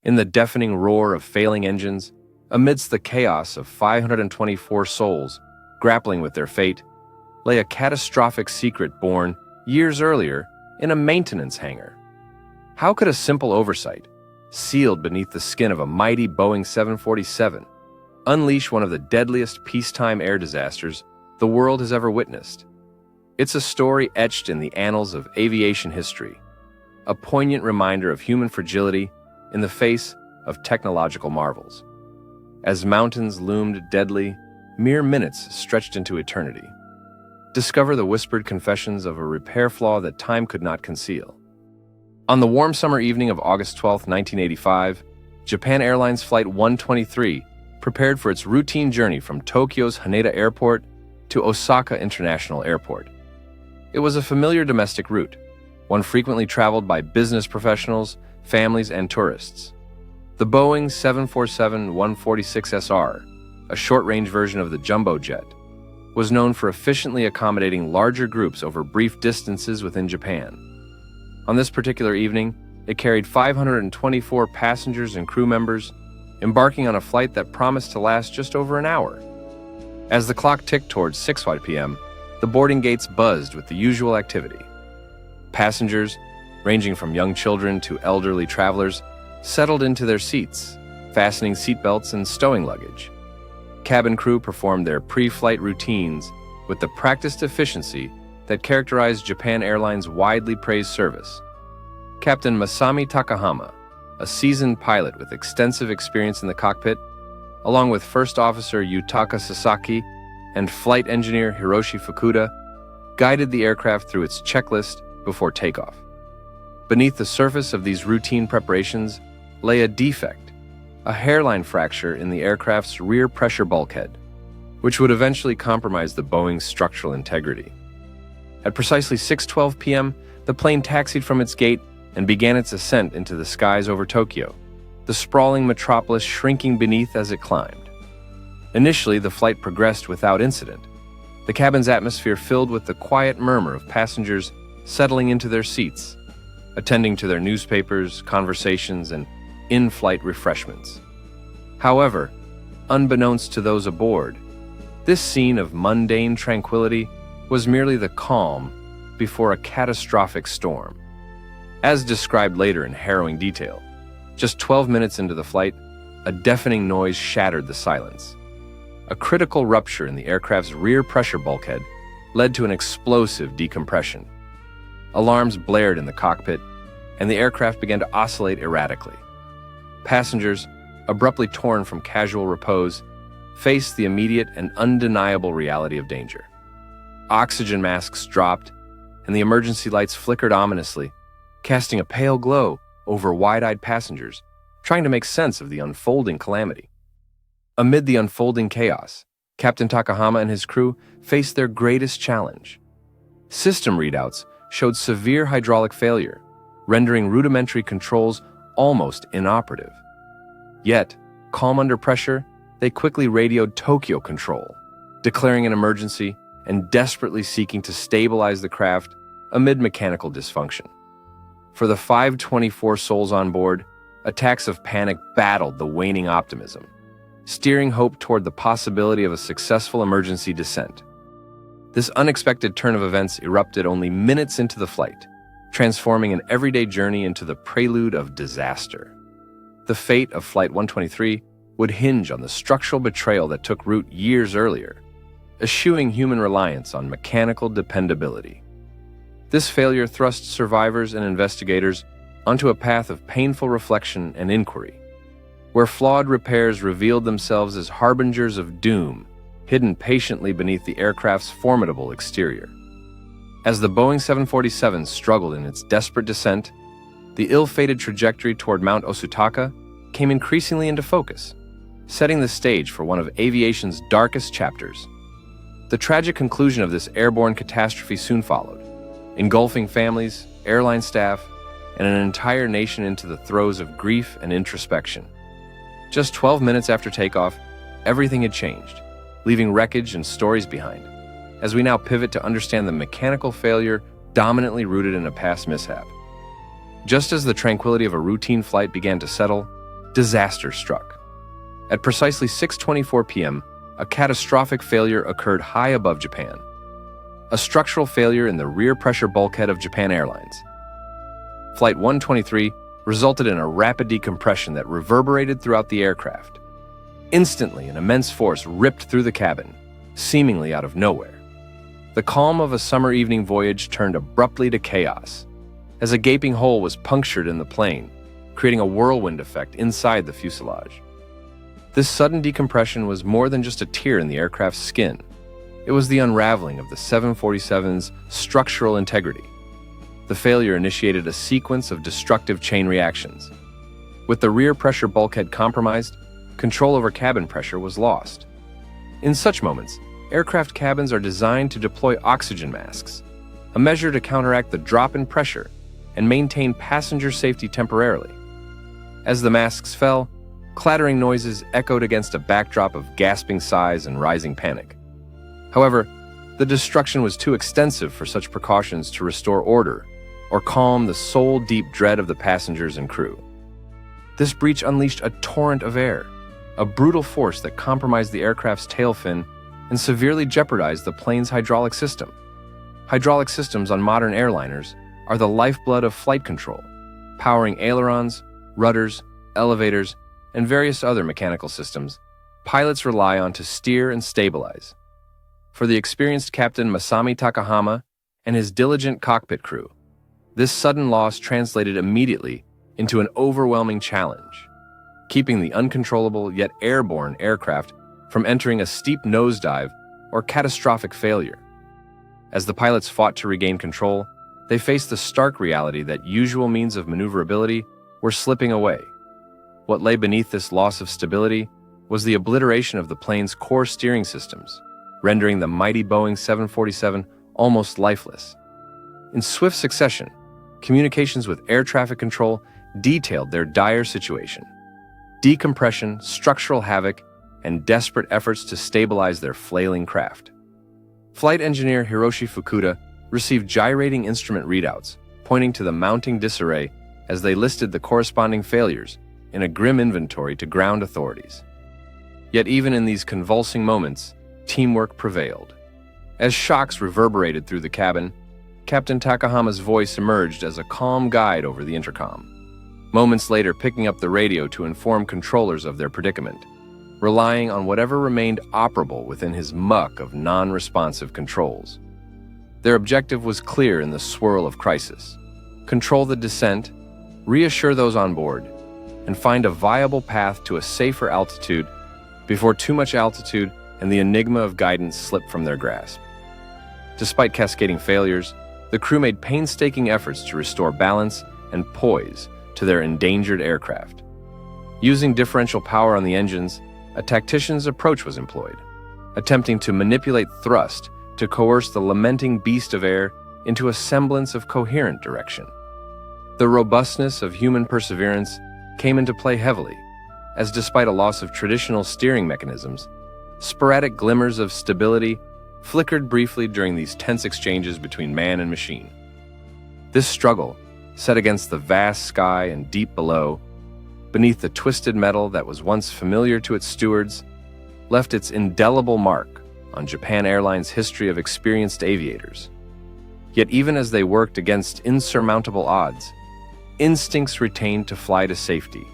In the deafening roar of failing engines, amidst the chaos of 524 souls grappling with their fate, lay a catastrophic secret born years earlier in a maintenance hangar. How could a simple oversight, sealed beneath the skin of a mighty Boeing 747, unleash one of the deadliest peacetime air disasters the world has ever witnessed? It's a story etched in the annals of aviation history, a poignant reminder of human fragility in the face of technological marvels. As mountains loomed deadly, mere minutes stretched into eternity. Discover the whispered confessions of a repair flaw that time could not conceal. On the warm summer evening of August 12, 1985, Japan Airlines Flight 123 prepared for its routine journey from Tokyo's Haneda Airport to Osaka International Airport. It was a familiar domestic route, one frequently traveled by business professionals, families, and tourists. The Boeing 747-146SR, a short-range version of the jumbo jet, was known for efficiently accommodating larger groups over brief distances within Japan. On this particular evening, it carried 524 passengers and crew members, embarking on a flight that promised to last just over an hour. As the clock ticked towards 6 p.m., the boarding gates buzzed with the usual activity. Passengers, ranging from young children to elderly travelers, settled into their seats, fastening seatbelts and stowing luggage. Cabin crew performed their pre-flight routines with the practiced efficiency that characterized Japan Airlines' widely praised service. Captain Masami Takahama, a seasoned pilot with extensive experience in the cockpit, along with First Officer Yutaka Sasaki and Flight Engineer Hiroshi Fukuda, guided the aircraft through its checklist before takeoff. Beneath the surface of these routine preparations lay a defect, a hairline fracture in the aircraft's rear pressure bulkhead, which would eventually compromise the Boeing's structural integrity. At precisely 6:12 p.m., the plane taxied from its gate and began its ascent into the skies over Tokyo, the sprawling metropolis shrinking beneath as it climbed. Initially, the flight progressed without incident, the cabin's atmosphere filled with the quiet murmur of passengers settling into their seats, attending to their newspapers, conversations, and in-flight refreshments. However, unbeknownst to those aboard, this scene of mundane tranquility was merely the calm before a catastrophic storm. As described later in harrowing detail, just 12 minutes into the flight, a deafening noise shattered the silence. A critical rupture in the aircraft's rear pressure bulkhead led to an explosive decompression. Alarms blared in the cockpit, and the aircraft began to oscillate erratically. Passengers, abruptly torn from casual repose, faced the immediate and undeniable reality of danger. Oxygen masks dropped, and the emergency lights flickered ominously, casting a pale glow over wide-eyed passengers, trying to make sense of the unfolding calamity. Amid the unfolding chaos, Captain Takahama and his crew faced their greatest challenge. System readouts showed severe hydraulic failure, rendering rudimentary controls almost inoperative. Yet, calm under pressure, they quickly radioed Tokyo Control, declaring an emergency and desperately seeking to stabilize the craft amid mechanical dysfunction. For the 524 souls on board, attacks of panic battled the waning optimism, steering hope toward the possibility of a successful emergency descent. This unexpected turn of events erupted only minutes into the flight, transforming an everyday journey into the prelude of disaster. The fate of Flight 123 would hinge on the structural betrayal that took root years earlier, eschewing human reliance on mechanical dependability. This failure thrust survivors and investigators onto a path of painful reflection and inquiry, where flawed repairs revealed themselves as harbingers of doom, hidden patiently beneath the aircraft's formidable exterior. As the Boeing 747 struggled in its desperate descent, the ill-fated trajectory toward Mount Osutaka came increasingly into focus, setting the stage for one of aviation's darkest chapters. The tragic conclusion of this airborne catastrophe soon followed, engulfing families, airline staff, and an entire nation into the throes of grief and introspection. Just 12 minutes after takeoff, everything had changed, leaving wreckage and stories behind, as we now pivot to understand the mechanical failure dominantly rooted in a past mishap. Just as the tranquility of a routine flight began to settle, disaster struck. At precisely 6:24 p.m., a catastrophic failure occurred high above Japan. A structural failure in the rear pressure bulkhead of Japan Airlines. Flight 123 resulted in a rapid decompression that reverberated throughout the aircraft. Instantly, an immense force ripped through the cabin, seemingly out of nowhere. The calm of a summer evening voyage turned abruptly to chaos, as a gaping hole was punctured in the plane, creating a whirlwind effect inside the fuselage. This sudden decompression was more than just a tear in the aircraft's skin. It was the unraveling of the 747's structural integrity. The failure initiated a sequence of destructive chain reactions. With the rear pressure bulkhead compromised, control over cabin pressure was lost. In such moments, aircraft cabins are designed to deploy oxygen masks, a measure to counteract the drop in pressure and maintain passenger safety temporarily. As the masks fell, clattering noises echoed against a backdrop of gasping sighs and rising panic. However, the destruction was too extensive for such precautions to restore order or calm the soul-deep dread of the passengers and crew. This breach unleashed a torrent of air, a brutal force that compromised the aircraft's tail fin and severely jeopardized the plane's hydraulic system. Hydraulic systems on modern airliners are the lifeblood of flight control, powering ailerons, rudders, elevators, and various other mechanical systems pilots rely on to steer and stabilize. For the experienced Captain Masami Takahama and his diligent cockpit crew, this sudden loss translated immediately into an overwhelming challenge, keeping the uncontrollable yet airborne aircraft from entering a steep nosedive or catastrophic failure. As the pilots fought to regain control, they faced the stark reality that usual means of maneuverability were slipping away. What lay beneath this loss of stability was the obliteration of the plane's core steering systems, rendering the mighty Boeing 747 almost lifeless. In swift succession, communications with air traffic control detailed their dire situation: decompression, structural havoc, and desperate efforts to stabilize their flailing craft. Flight engineer Hiroshi Fukuda received gyrating instrument readouts, pointing to the mounting disarray as they listed the corresponding failures in a grim inventory to ground authorities. Yet even in these convulsing moments, teamwork prevailed. As shocks reverberated through the cabin, Captain Takahama's voice emerged as a calm guide over the intercom, moments later picking up the radio to inform controllers of their predicament, relying on whatever remained operable within his muck of non-responsive controls. Their objective was clear in the swirl of crisis: control the descent, reassure those on board, and find a viable path to a safer altitude before too much altitude and the enigma of guidance slipped from their grasp. Despite cascading failures, the crew made painstaking efforts to restore balance and poise to their endangered aircraft. Using differential power on the engines, a tactician's approach was employed, attempting to manipulate thrust to coerce the lamenting beast of air into a semblance of coherent direction. The robustness of human perseverance came into play heavily, as despite a loss of traditional steering mechanisms, sporadic glimmers of stability flickered briefly during these tense exchanges between man and machine. This struggle, set against the vast sky and deep below, beneath the twisted metal that was once familiar to its stewards, left its indelible mark on Japan Airlines' history of experienced aviators. Yet even as they worked against insurmountable odds, instincts retained to fly to safety,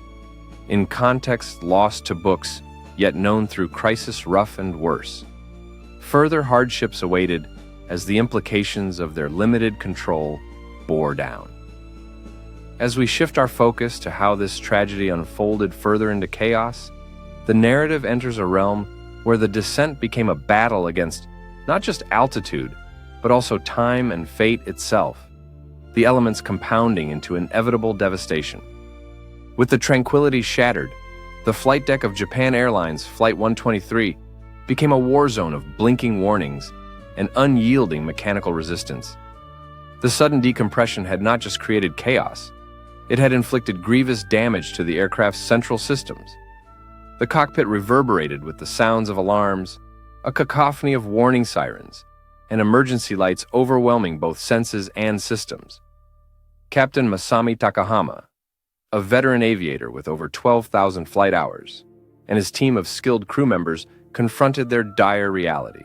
in context lost to books, yet known through crisis rough and worse. Further hardships awaited as the implications of their limited control bore down. As we shift our focus to how this tragedy unfolded further into chaos, the narrative enters a realm where the descent became a battle against not just altitude, but also time and fate itself, the elements compounding into inevitable devastation. With the tranquility shattered, the flight deck of Japan Airlines Flight 123 became a war zone of blinking warnings and unyielding mechanical resistance. The sudden decompression had not just created chaos, it had inflicted grievous damage to the aircraft's central systems. The cockpit reverberated with the sounds of alarms, a cacophony of warning sirens, and emergency lights overwhelming both senses and systems. Captain Masami Takahama, a veteran aviator with over 12,000 flight hours, and his team of skilled crew members confronted their dire reality.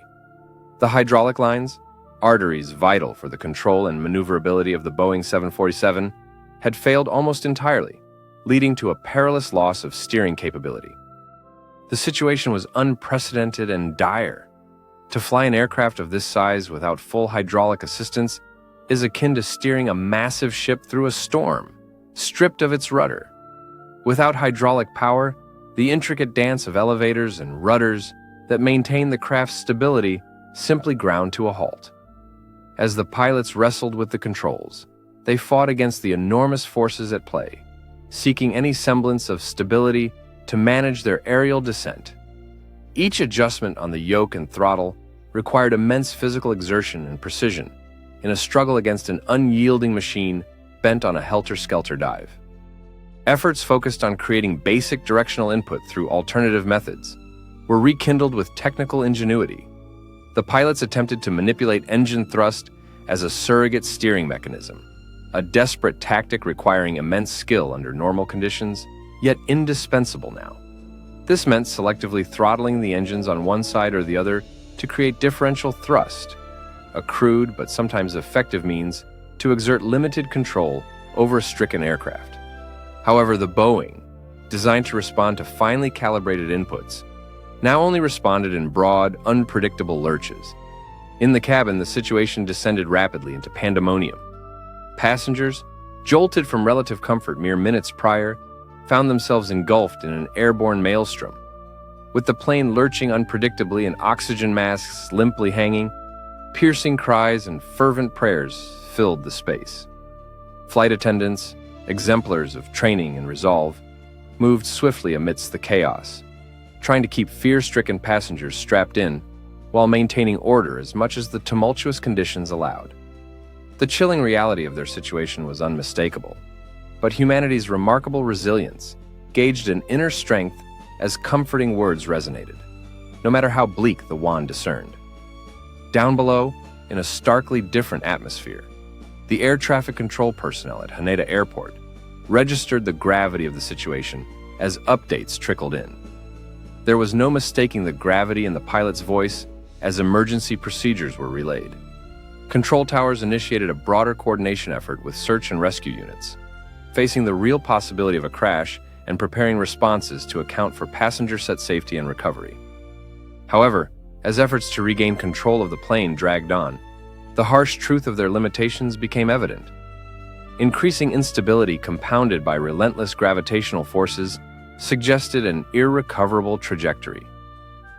The hydraulic lines, arteries vital for the control and maneuverability of the Boeing 747, had failed almost entirely, leading to a perilous loss of steering capability. The situation was unprecedented and dire. To fly an aircraft of this size without full hydraulic assistance is akin to steering a massive ship through a storm, stripped of its rudder. Without hydraulic power, the intricate dance of elevators and rudders that maintain the craft's stability simply ground to a halt. As the pilots wrestled with the controls, they fought against the enormous forces at play, seeking any semblance of stability to manage their aerial descent. Each adjustment on the yoke and throttle required immense physical exertion and precision in a struggle against an unyielding machine bent on a helter-skelter dive. Efforts focused on creating basic directional input through alternative methods were rekindled with technical ingenuity. The pilots attempted to manipulate engine thrust as a surrogate steering mechanism, a desperate tactic requiring immense skill under normal conditions, yet indispensable now. This meant selectively throttling the engines on one side or the other to create differential thrust, a crude but sometimes effective means to exert limited control over a stricken aircraft. However, the Boeing, designed to respond to finely calibrated inputs, now only responded in broad, unpredictable lurches. In the cabin, the situation descended rapidly into pandemonium. Passengers, jolted from relative comfort mere minutes prior, found themselves engulfed in an airborne maelstrom. With the plane lurching unpredictably and oxygen masks limply hanging, piercing cries and fervent prayers filled the space. Flight attendants, exemplars of training and resolve, moved swiftly amidst the chaos, trying to keep fear-stricken passengers strapped in while maintaining order as much as the tumultuous conditions allowed. The chilling reality of their situation was unmistakable, but humanity's remarkable resilience gauged an inner strength as comforting words resonated, no matter how bleak the wand discerned. Down below, in a starkly different atmosphere, the air traffic control personnel at Haneda Airport registered the gravity of the situation as updates trickled in. There was no mistaking the gravity in the pilot's voice as emergency procedures were relayed. Control towers initiated a broader coordination effort with search and rescue units, facing the real possibility of a crash and preparing responses to account for passenger set safety and recovery. However, as efforts to regain control of the plane dragged on, the harsh truth of their limitations became evident. Increasing instability compounded by relentless gravitational forces suggested an irrecoverable trajectory.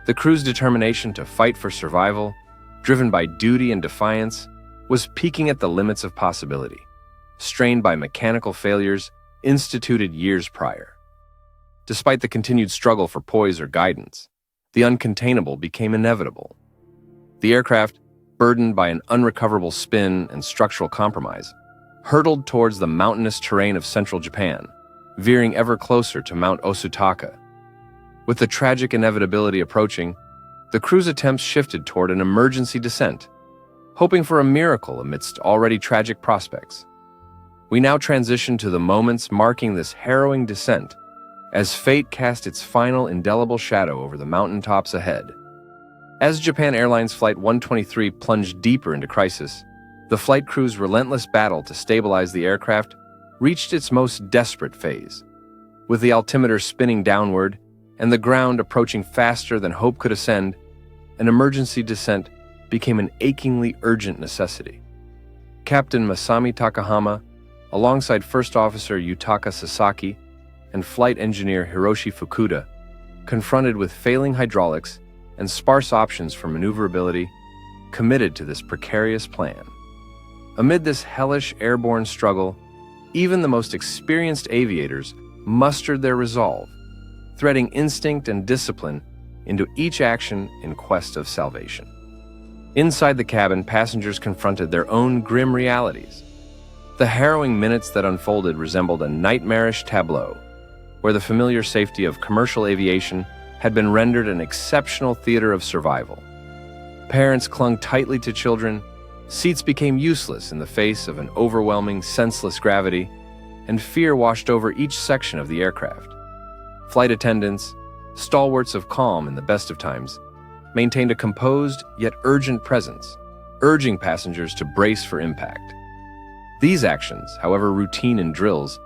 The crew's determination to fight for survival, driven by duty and defiance, was peaking at the limits of possibility, strained by mechanical failures instituted years prior. Despite the continued struggle for poise or guidance, the uncontainable became inevitable. The aircraft, burdened by an unrecoverable spin and structural compromise, hurtled towards the mountainous terrain of central Japan, veering ever closer to Mount Osutaka. With the tragic inevitability approaching, the crew's attempts shifted toward an emergency descent, hoping for a miracle amidst already tragic prospects. We now transition to the moments marking this harrowing descent as fate cast its final indelible shadow over the mountaintops ahead. As Japan Airlines Flight 123 plunged deeper into crisis, the flight crew's relentless battle to stabilize the aircraft reached its most desperate phase. With the altimeter spinning downward and the ground approaching faster than hope could ascend, an emergency descent became an achingly urgent necessity. Captain Masami Takahama, alongside First Officer Yutaka Sasaki and Flight Engineer Hiroshi Fukuda, confronted with failing hydraulics and sparse options for maneuverability, committed to this precarious plan. Amid this hellish airborne struggle, even the most experienced aviators mustered their resolve, threading instinct and discipline into each action in quest of salvation. Inside the cabin, passengers confronted their own grim realities. The harrowing minutes that unfolded resembled a nightmarish tableau, where the familiar safety of commercial aviation had been rendered an exceptional theater of survival. Parents clung tightly to children, seats became useless in the face of an overwhelming, senseless gravity, and fear washed over each section of the aircraft. Flight attendants, stalwarts of calm in the best of times, maintained a composed yet urgent presence, urging passengers to brace for impact. These actions, however routine in drills,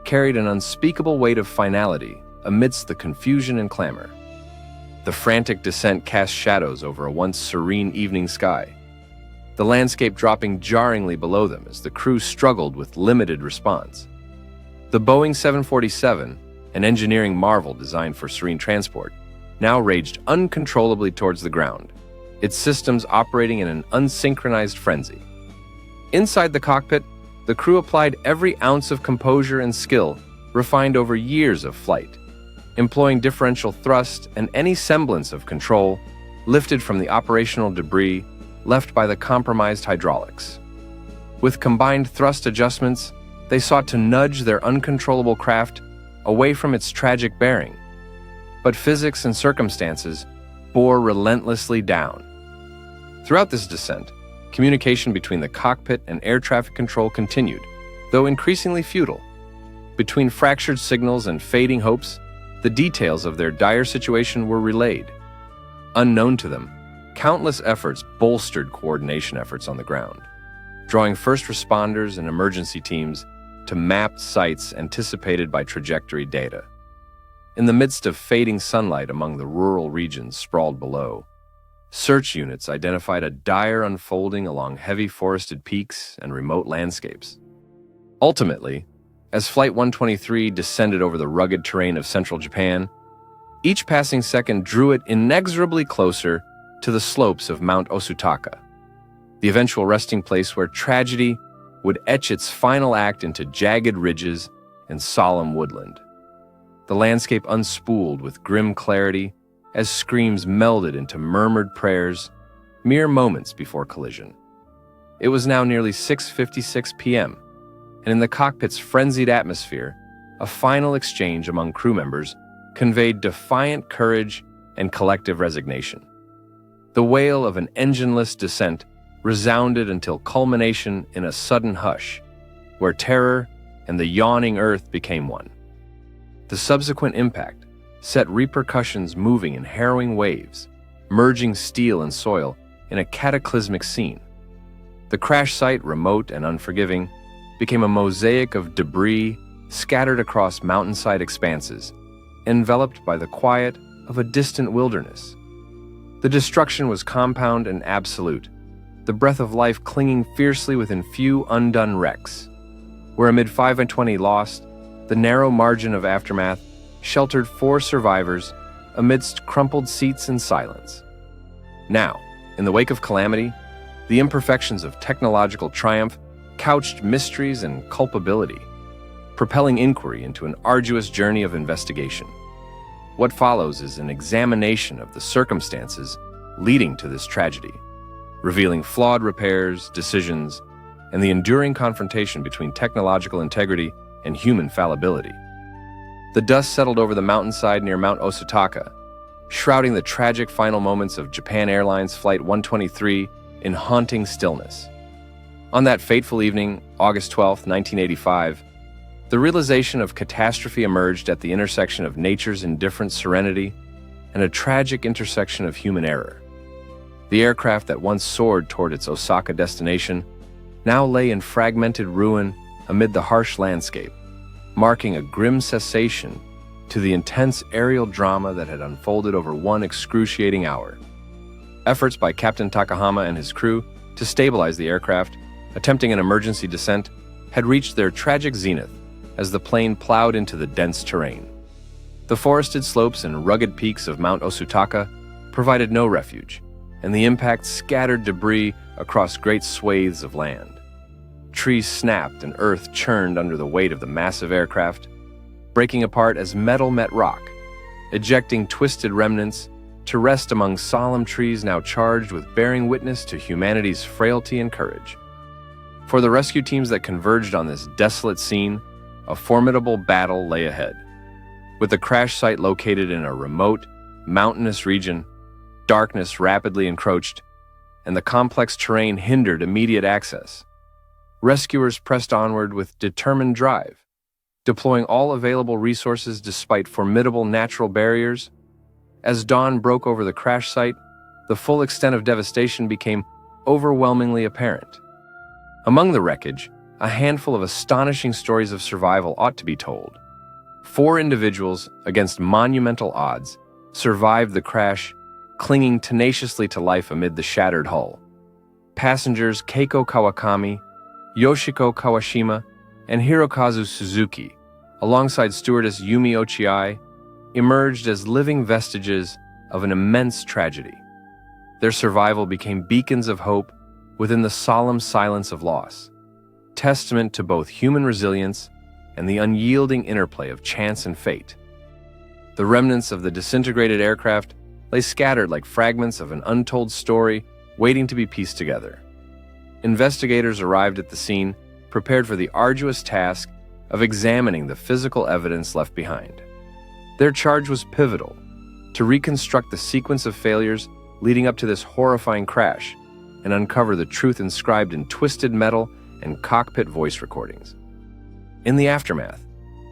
carried an unspeakable weight of finality amidst the confusion and clamor. The frantic descent cast shadows over a once serene evening sky, the landscape dropping jarringly below them as the crew struggled with limited response. The Boeing 747, an engineering marvel designed for serene transport, now raged uncontrollably towards the ground, its systems operating in an unsynchronized frenzy. Inside the cockpit, the crew applied every ounce of composure and skill refined over years of flight, employing differential thrust and any semblance of control lifted from the operational debris left by the compromised hydraulics. With combined thrust adjustments, they sought to nudge their uncontrollable craft away from its tragic bearing. But physics and circumstances bore relentlessly down. Throughout this descent, communication between the cockpit and air traffic control continued, though increasingly futile. Between fractured signals and fading hopes, the details of their dire situation were relayed. Unknown to them, countless efforts bolstered coordination efforts on the ground, drawing first responders and emergency teams to mapped sites anticipated by trajectory data. In the midst of fading sunlight among the rural regions sprawled below, search units identified a dire unfolding along heavy forested peaks and remote landscapes. Ultimately, as Flight 123 descended over the rugged terrain of central Japan, each passing second drew it inexorably closer to the slopes of Mount Osutaka, the eventual resting place where tragedy would etch its final act into jagged ridges and solemn woodland. The landscape unspooled with grim clarity as screams melded into murmured prayers mere moments before collision. It was now nearly 6:56 p.m., and in the cockpit's frenzied atmosphere, a final exchange among crew members conveyed defiant courage and collective resignation. The wail of an engineless descent resounded until culmination in a sudden hush, where terror and the yawning earth became one. The subsequent impact set repercussions moving in harrowing waves, merging steel and soil in a cataclysmic scene. The crash site, remote and unforgiving, became a mosaic of debris scattered across mountainside expanses, enveloped by the quiet of a distant wilderness. The destruction was compound and absolute, the breath of life clinging fiercely within few undone wrecks, where amid 520 lost, the narrow margin of aftermath sheltered 4 survivors amidst crumpled seats and silence. Now, in the wake of calamity, the imperfections of technological triumph couched mysteries and culpability, propelling inquiry into an arduous journey of investigation. What follows is an examination of the circumstances leading to this tragedy, revealing flawed repairs, decisions, and the enduring confrontation between technological integrity and human fallibility. The dust settled over the mountainside near Mount Osutaka, shrouding the tragic final moments of Japan Airlines Flight 123 in haunting stillness. On that fateful evening, August 12, 1985, the realization of catastrophe emerged at the intersection of nature's indifferent serenity and a tragic intersection of human error. The aircraft that once soared toward its Osaka destination now lay in fragmented ruin amid the harsh landscape, marking a grim cessation to the intense aerial drama that had unfolded over one excruciating hour. Efforts by Captain Takahama and his crew to stabilize the aircraft, attempting an emergency descent, had reached their tragic zenith as the plane plowed into the dense terrain. The forested slopes and rugged peaks of Mount Osutaka provided no refuge, and the impact scattered debris across great swathes of land. Trees snapped and earth churned under the weight of the massive aircraft, breaking apart as metal met rock, ejecting twisted remnants to rest among solemn trees now charged with bearing witness to humanity's frailty and courage. For the rescue teams that converged on this desolate scene, a formidable battle lay ahead. With the crash site located in a remote, mountainous region, darkness rapidly encroached, and the complex terrain hindered immediate access. Rescuers pressed onward with determined drive, deploying all available resources despite formidable natural barriers. As dawn broke over the crash site, the full extent of devastation became overwhelmingly apparent. Among the wreckage, a handful of astonishing stories of survival ought to be told. 4 individuals, against monumental odds, survived the crash, clinging tenaciously to life amid the shattered hull. Passengers Keiko Kawakami, Yoshiko Kawashima, and Hirokazu Suzuki, alongside stewardess Yumi Ochiai, emerged as living vestiges of an immense tragedy. Their survival became beacons of hope within the solemn silence of loss, testament to both human resilience and the unyielding interplay of chance and fate. The remnants of the disintegrated aircraft lay scattered like fragments of an untold story waiting to be pieced together. Investigators arrived at the scene, prepared for the arduous task of examining the physical evidence left behind. Their charge was pivotal: to reconstruct the sequence of failures leading up to this horrifying crash and uncover the truth inscribed in twisted metal and cockpit voice recordings. In the aftermath,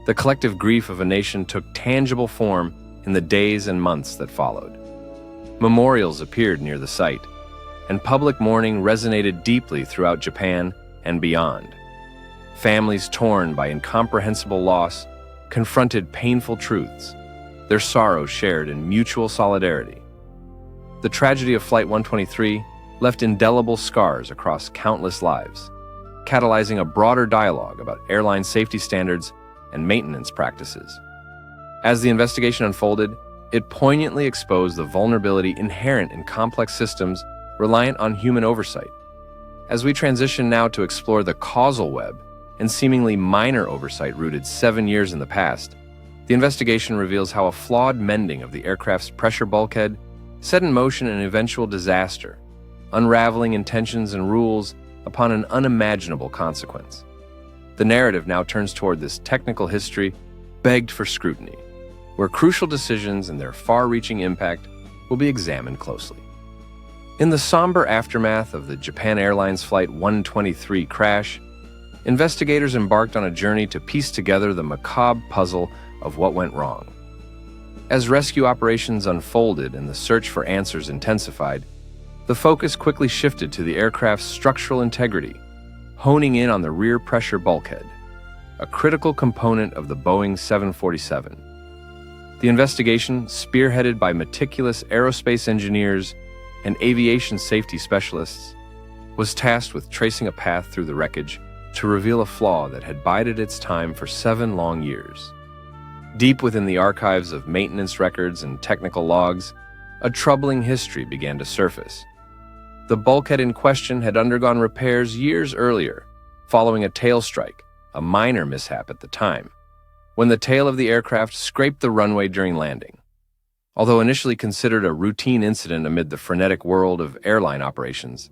the collective grief of a nation took tangible form in the days and months that followed. Memorials appeared near the site, and public mourning resonated deeply throughout Japan and beyond. Families torn by incomprehensible loss confronted painful truths, their sorrow shared in mutual solidarity. The tragedy of Flight 123 left indelible scars across countless lives, catalyzing a broader dialogue about airline safety standards and maintenance practices. As the investigation unfolded, it poignantly exposed the vulnerability inherent in complex systems reliant on human oversight. As we transition now to explore the causal web and seemingly minor oversight rooted 7 years in the past, the investigation reveals how a flawed mending of the aircraft's pressure bulkhead set in motion an eventual disaster, unraveling intentions and rules upon an unimaginable consequence. The narrative now turns toward this technical history begged for scrutiny, where crucial decisions and their far-reaching impact will be examined closely. In the somber aftermath of the Japan Airlines Flight 123 crash, investigators embarked on a journey to piece together the macabre puzzle of what went wrong. As rescue operations unfolded and the search for answers intensified, the focus quickly shifted to the aircraft's structural integrity, honing in on the rear pressure bulkhead, a critical component of the Boeing 747. The investigation, spearheaded by meticulous aerospace engineers and aviation safety specialists, was tasked with tracing a path through the wreckage to reveal a flaw that had bided its time for 7 long years. Deep within the archives of maintenance records and technical logs, a troubling history began to surface. The bulkhead in question had undergone repairs years earlier, following a tail strike, a minor mishap at the time, when the tail of the aircraft scraped the runway during landing. Although initially considered a routine incident amid the frenetic world of airline operations,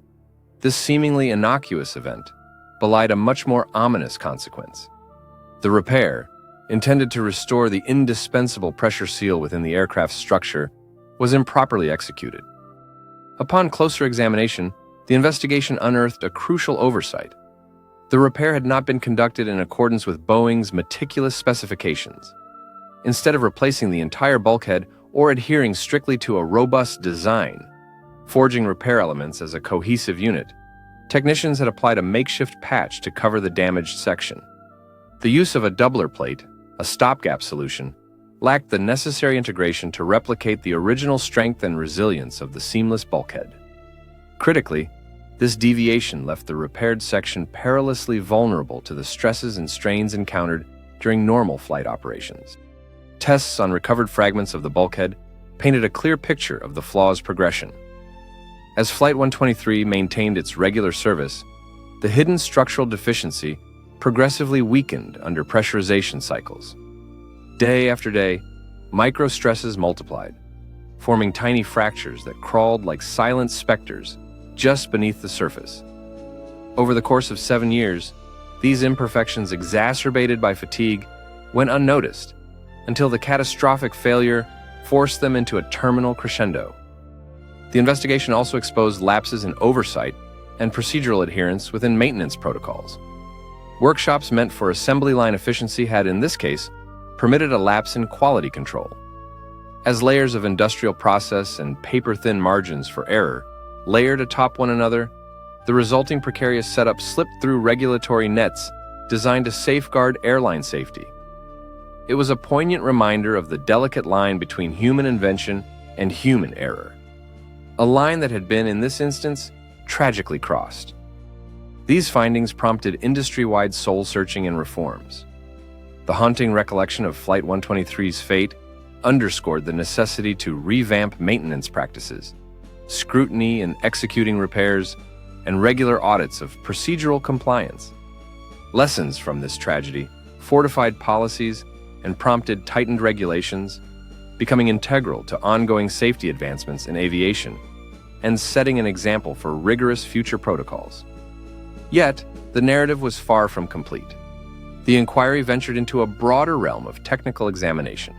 this seemingly innocuous event belied a much more ominous consequence. The repair, intended to restore the indispensable pressure seal within the aircraft's structure, was improperly executed. Upon closer examination, the investigation unearthed a crucial oversight. The repair had not been conducted in accordance with Boeing's meticulous specifications. Instead of replacing the entire bulkhead or adhering strictly to a robust design, forging repair elements as a cohesive unit, technicians had applied a makeshift patch to cover the damaged section. The use of a doubler plate, a stopgap solution, lacked the necessary integration to replicate the original strength and resilience of the seamless bulkhead. Critically, this deviation left the repaired section perilously vulnerable to the stresses and strains encountered during normal flight operations. Tests on recovered fragments of the bulkhead painted a clear picture of the flaw's progression. As Flight 123 maintained its regular service, the hidden structural deficiency progressively weakened under pressurization cycles. Day after day, micro-stresses multiplied, forming tiny fractures that crawled like silent specters just beneath the surface. Over the course of 7 years, these imperfections, exacerbated by fatigue, went unnoticed until the catastrophic failure forced them into a terminal crescendo. The investigation also exposed lapses in oversight and procedural adherence within maintenance protocols. Workshops meant for assembly line efficiency had, in this case, permitted a lapse in quality control. As layers of industrial process and paper-thin margins for error layered atop one another, the resulting precarious setup slipped through regulatory nets designed to safeguard airline safety. It was a poignant reminder of the delicate line between human invention and human error, a line that had been, in this instance, tragically crossed. These findings prompted industry-wide soul-searching and reforms. The haunting recollection of Flight 123's fate underscored the necessity to revamp maintenance practices, scrutiny in executing repairs, and regular audits of procedural compliance. Lessons from this tragedy fortified policies and prompted tightened regulations, becoming integral to ongoing safety advancements in aviation and setting an example for rigorous future protocols. Yet, the narrative was far from complete. The inquiry ventured into a broader realm of technical examination,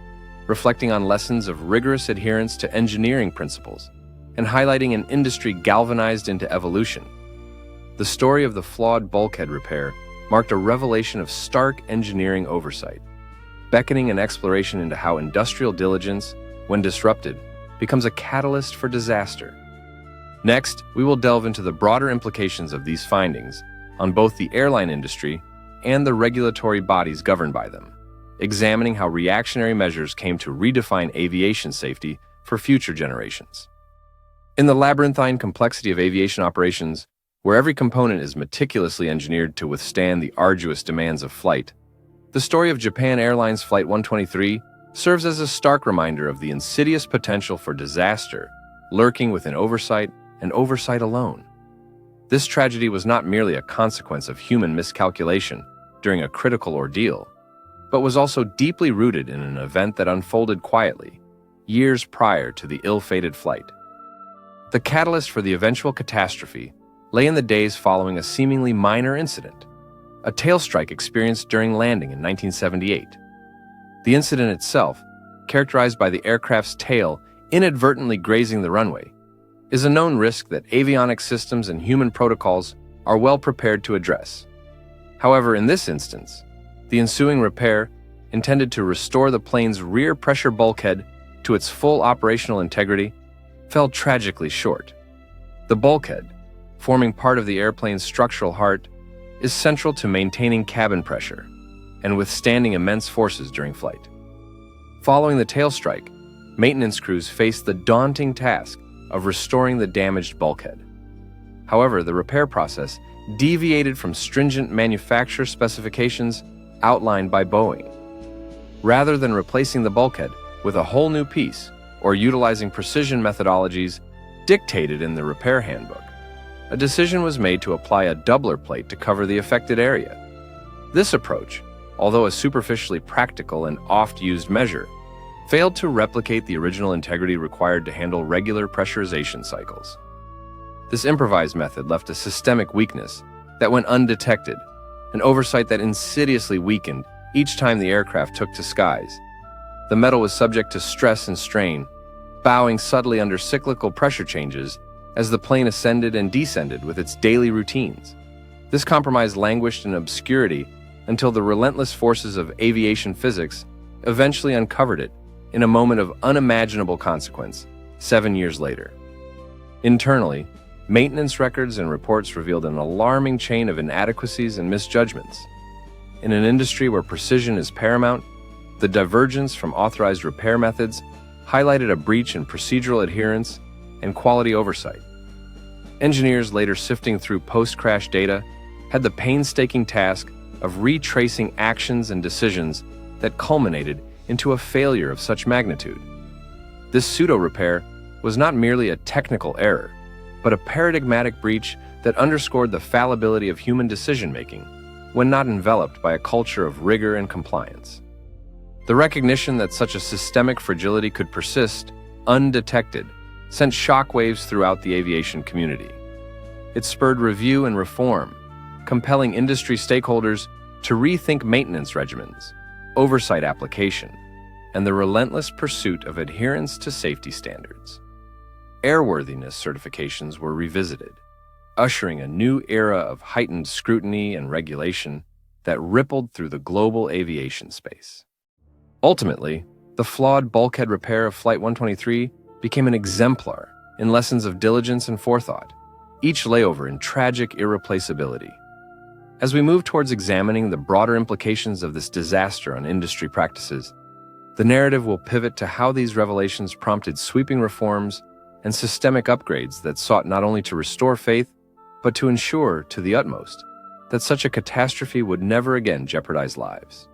reflecting on lessons of rigorous adherence to engineering principles and highlighting an industry galvanized into evolution. The story of the flawed bulkhead repair marked a revelation of stark engineering oversight, beckoning an exploration into how industrial diligence, when disrupted, becomes a catalyst for disaster. Next, we will delve into the broader implications of these findings on both the airline industry and the regulatory bodies governed by them, examining how reactionary measures came to redefine aviation safety for future generations. In the labyrinthine complexity of aviation operations, where every component is meticulously engineered to withstand the arduous demands of flight, the story of Japan Airlines Flight 123 serves as a stark reminder of the insidious potential for disaster lurking within oversight and oversight alone. This tragedy was not merely a consequence of human miscalculation during a critical ordeal, but was also deeply rooted in an event that unfolded quietly, years prior to the ill-fated flight. The catalyst for the eventual catastrophe lay in the days following a seemingly minor incident, a tail strike experienced during landing in 1978. The incident itself, characterized by the aircraft's tail inadvertently grazing the runway, is a known risk that avionics systems and human protocols are well prepared to address. However, in this instance, the ensuing repair, intended to restore the plane's rear pressure bulkhead to its full operational integrity, fell tragically short. The bulkhead, forming part of the airplane's structural heart, is central to maintaining cabin pressure and withstanding immense forces during flight. Following the tail strike, maintenance crews faced the daunting task of restoring the damaged bulkhead. However, the repair process deviated from stringent manufacturer specifications outlined by Boeing. Rather than replacing the bulkhead with a whole new piece or utilizing precision methodologies dictated in the repair handbook, a decision was made to apply a doubler plate to cover the affected area. This approach, although a superficially practical and oft-used measure, failed to replicate the original integrity required to handle regular pressurization cycles. This improvised method left a systemic weakness that went undetected, an oversight that insidiously weakened each time the aircraft took to skies. The metal was subject to stress and strain, bowing subtly under cyclical pressure changes as the plane ascended and descended with its daily routines. This compromise languished in obscurity until the relentless forces of aviation physics eventually uncovered it in a moment of unimaginable consequence 7 years later. Internally, maintenance records and reports revealed an alarming chain of inadequacies and misjudgments. In an industry where precision is paramount, the divergence from authorized repair methods highlighted a breach in procedural adherence and quality oversight. Engineers later sifting through post-crash data had the painstaking task of retracing actions and decisions that culminated into a failure of such magnitude. This pseudo-repair was not merely a technical error, but a paradigmatic breach that underscored the fallibility of human decision-making when not enveloped by a culture of rigor and compliance. The recognition that such a systemic fragility could persist undetected sent shockwaves throughout the aviation community. It spurred review and reform, compelling industry stakeholders to rethink maintenance regimens, oversight application, and the relentless pursuit of adherence to safety standards. Airworthiness certifications were revisited, ushering a new era of heightened scrutiny and regulation, that rippled through the global aviation space. Ultimately, the flawed bulkhead repair of Flight 123 became an exemplar in lessons of diligence and forethought, each layover in tragic irreplaceability. As we move towards examining the broader implications of this disaster on industry practices, the narrative will pivot to how these revelations prompted sweeping reforms and systemic upgrades that sought not only to restore faith, but to ensure, to the utmost, that such a catastrophe would never again jeopardize lives.